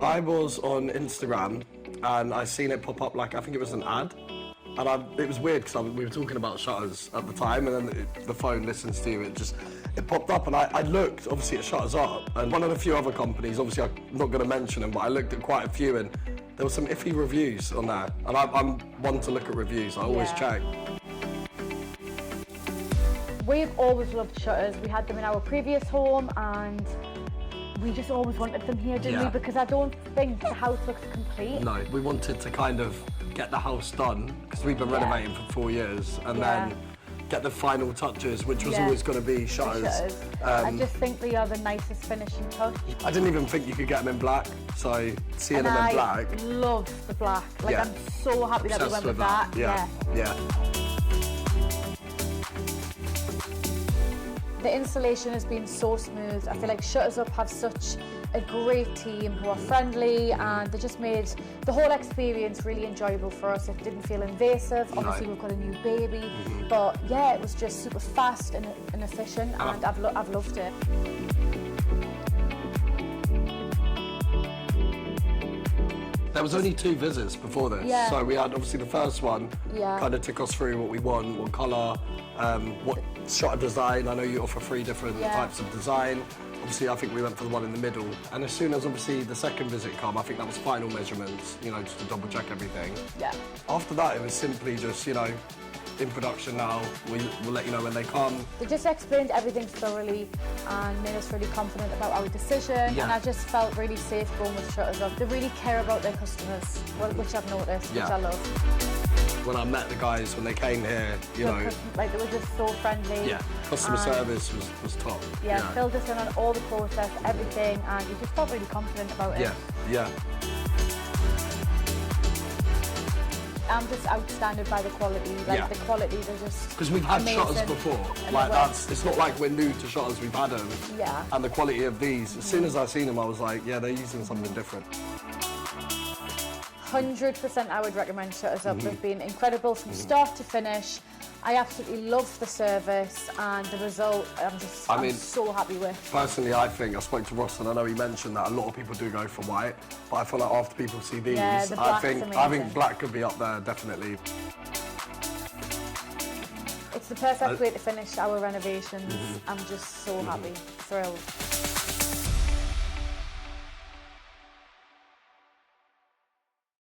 I was on Instagram and I seen it pop up, like, I think it was an ad. And it was weird because we were talking about shutters at the time, and then the phone listens to you. It popped up, and I looked obviously at ShuttersUp and one of the few other companies. Obviously, I'm not going to mention them, but I looked at quite a few, and there were some iffy reviews on there. And I'm one to look at reviews. I always check. We've always loved shutters. We had them in our previous home, and we just always wanted them here, didn't we? Because I don't think the house looks complete. No, we wanted to kind of get the house done because we've been renovating for 4 years, and then get the final touches, which was always going to be shutters. I just think they are the nicest finishing touch. I didn't even think you could get them in black, so seeing them in black. I love the black. Like, I'm so happy that we went with that. Yeah. The installation has been so smooth. I feel like ShuttersUp have such a great team who are friendly, and they just made the whole experience really enjoyable for us. It didn't feel invasive. Obviously, we've got a new baby, but yeah, it was just super fast and efficient, and I've loved it. There was only 2 visits before this, so we had obviously the first one kind of took us through what we want, what colour, what shutter design. I know you offer 3 different types of design. Obviously, I think we went for the one in the middle. And as soon as obviously the second visit come, I think that was final measurements, you know, just to double check everything. Yeah. After that, it was simply just, you know, in production now, we'll let you know when they come. They just explained everything thoroughly and made us really confident about our decision, and I just felt really safe going with ShuttersUp. They really care about their customers, which I've noticed, which I love. When I met the guys when they came here, you know, like, they were just so friendly. Yeah, customer service was top. Yeah, filled us in on all the process, everything, and you just felt really confident about it. Yeah. I'm just outstanding by the quality. Like, the quality, they're just because we've had amazing. shutters before. Like, it's not like we're new to shutters, we've had them. Yeah. And the quality of these, as soon as I seen them, I was like, yeah, they're using something different. 100% I would recommend ShuttersUp. They've been incredible from start to finish. I absolutely love the service, and the result I'm so happy with. Personally, I spoke to Ross and I know he mentioned that a lot of people do go for white, but I feel like after people see these, I think black could be up there, definitely. It's the perfect way to finish our renovations. I'm just so happy, thrilled.